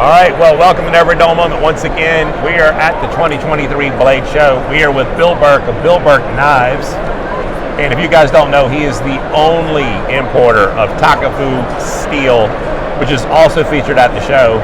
All right, well, welcome to Never a Dull Moment once again. We are at the 2023 Blade Show. We are with Bill Burke of Bill Burke Knives. And if you guys don't know, he is the only importer of Takafu steel, which is also featured at the show.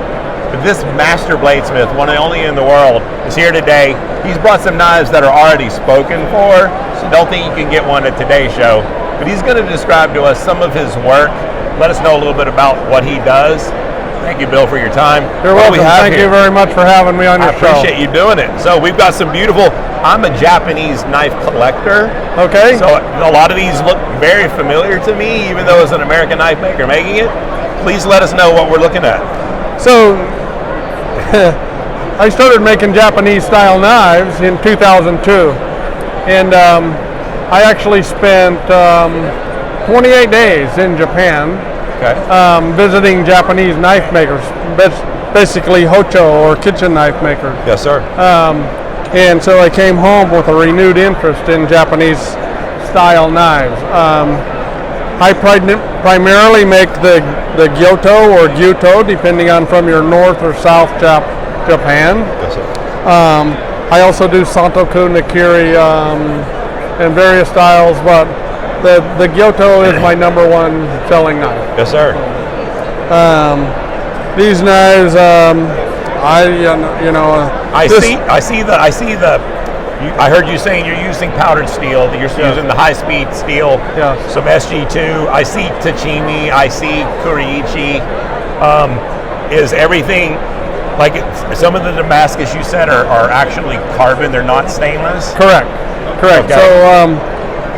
But this master bladesmith, one of the only in the world, is here today. He's brought some knives that are already spoken for, so don't think you can get one at today's show. But he's going to describe to us some of his work, let us know a little bit about what he does. Thank you, Bill, for your time. You're welcome. Thank you very much for having me on your show. I appreciate you doing it. So we've got some beautiful, I'm a Japanese knife collector. Okay. So a lot of these look very familiar to me, even though it's an American knife maker making it. Please let us know what we're looking at. So I started making Japanese style knives in 2002. And I actually spent 28 days in Japan. Okay. Visiting Japanese knife makers, basically hocho or kitchen knife makers. Yes, sir. And so I came home with a renewed interest in Japanese style knives. I primarily make the Gyoto or Gyuto, depending on from your north or south Japan. Yes, sir. I also do Santoku, Nakiri, and various styles, but the Gyoto is my number one selling knife. Yes, sir. These knives, I heard you saying you're using powdered steel. That you're using the high-speed steel. Yes. Some SG2. I see Tachimi. I see Kuriichi. Is everything like some of the Damascus you said are actually carbon? They're not stainless. Correct. Okay. So.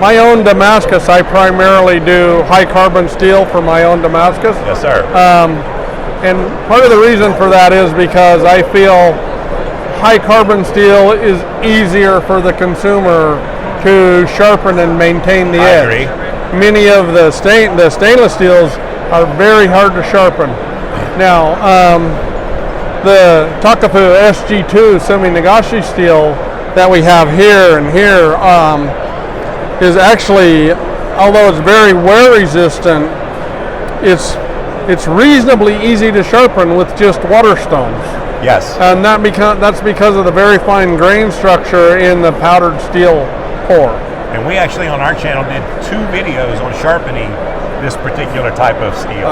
My own Damascus, I primarily do high carbon steel for my own Damascus. Yes, sir. And part of the reason for that is because I feel high carbon steel is easier for the consumer to sharpen and maintain the edge. I agree. Many of the stainless steels are very hard to sharpen. Now, the Takafu SG2 semi-nagashi steel that we have here and here, is actually, although it's very wear resistant, it's reasonably easy to sharpen with just water stones. Yes. And that's because of the very fine grain structure in the powdered steel core. And we actually on our channel did 2 videos on sharpening this particular type of steel.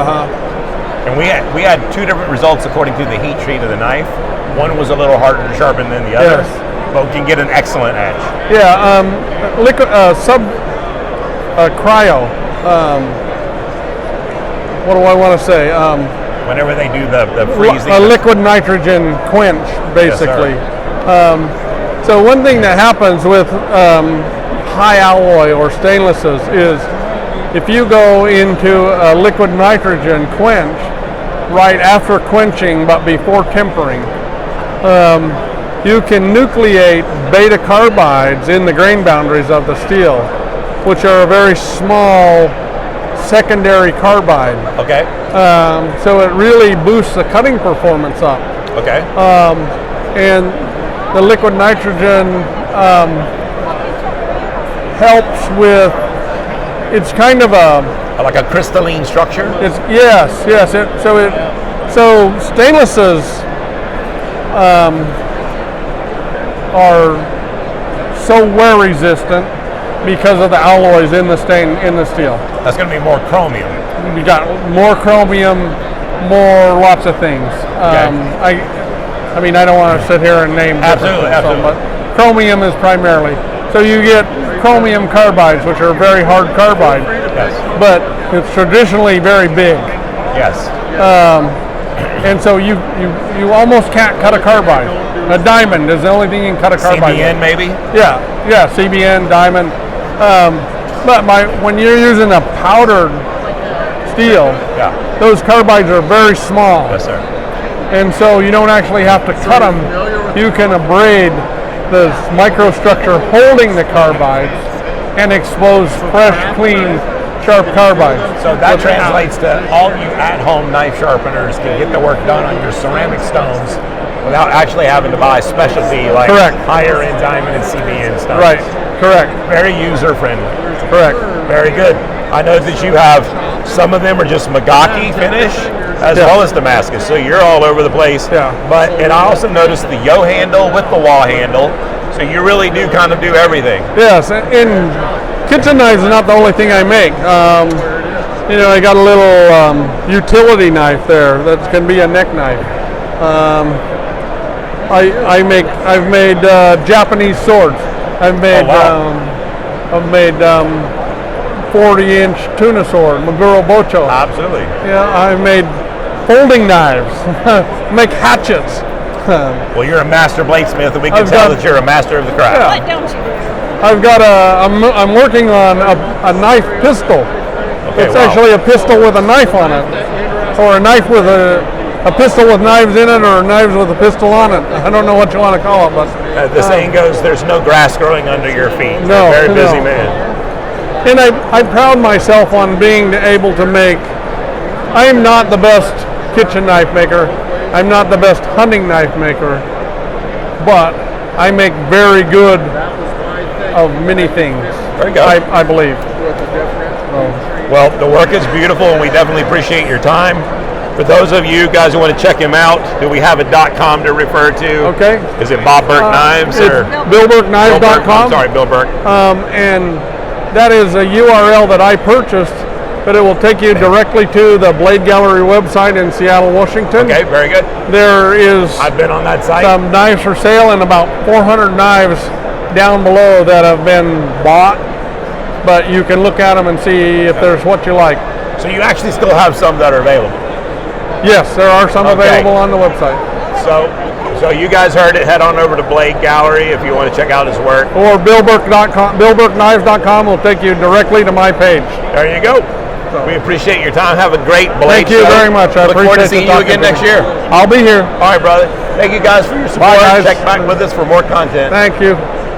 And we had 2 different results according to the heat treat of the knife. One was a little harder to sharpen than the other. Yes. But we can get an excellent edge. Yeah, liquid cryo. What do I want to say? Whenever they do the freezing. A liquid nitrogen quench, basically. Yes, so one thing that happens with high alloy or stainlesses is if you go into a liquid nitrogen quench right after quenching but before tempering, you can nucleate beta carbides in the grain boundaries of the steel, which are a very small secondary carbide. Okay. So it really boosts the cutting performance up. Okay. And the liquid nitrogen helps with, it's kind of like a crystalline structure? Yes. So stainlesses are so wear resistant because of the alloys in the steel. That's going to be more chromium. You got more chromium, lots of things. Okay. I mean, I don't want to sit here and name absolutely, but chromium is primarily. So you get chromium carbides, which are very hard carbide. Yes. But it's traditionally very big. Yes. And so you almost can't cut a carbide. A diamond is the only thing you can cut a carbide. CBN with. maybe? Yeah, CBN, diamond. But when you're using a powdered steel, those carbides are very small. Yes, sir. And so you don't actually have to cut them. You can abrade the microstructure holding the carbides and expose fresh, clean, sharp carbides. So that translates to all you at-home knife sharpeners can get the work done on your ceramic stones without actually having to buy specialty like higher-end diamond and CBN stones. Right, correct. Very user-friendly. Correct. Very good. I know that you have, some of them are just Magaki finish, as Yeah. well as Damascus. So you're all over the place. Yeah. And I also noticed the yo handle with the law handle. So you really do kind of do everything. Yes, and kitchen knives is not the only thing I make. You know, I got a little utility knife there that can be a neck knife. I've made Japanese swords. I've made wow. 40-inch tuna sword, Maguro Bocho. Absolutely. Yeah, I made folding knives. Make hatchets. Well, you're a master bladesmith, and we can I've tell got- that you're a master of the craft. Yeah. What don't you do? I've got I'm working on a knife pistol. Okay, It's wow. actually a pistol with a knife on it, or a knife with a pistol with knives in it, or knives with a pistol on it. I don't know what you want to call it, but The saying goes, there's no grass growing under your feet. No, You're a very busy no. man. and I pride myself on being able to make. I am not the best kitchen knife maker. I'm not the best hunting knife maker, but I make very good of many things. Very good. I believe. Well, the work is beautiful, and we definitely appreciate your time. For those of you guys who want to check him out, do we have a .com to refer to? Okay. Is it Bob Burke Knives It's or BillBurkeKnives.com. I'm sorry, Bill Burke. And that is a URL that I purchased, but it will take you directly to the Blade Gallery website in Seattle, Washington. Okay, very good. There is I've been on that site. some knives for sale and about 400 knives down below that have been bought, but you can look at them and see if there's what you like. So you actually still have some that are available. Yes, there are some Okay. available on the website. So you guys heard it. Head on over to Blade Gallery if you want to check out his work. Or BillBurke.com, BillBurkeKnives.com will take you directly to my page. There you go. We appreciate your time. Have a great Blade Thank you show. very much. I Look forward to appreciate seeing you talking again to next you. year. I'll be here. All right, brother. Thank you guys for your support. Bye, guys. Check back with us for more content. Thank you.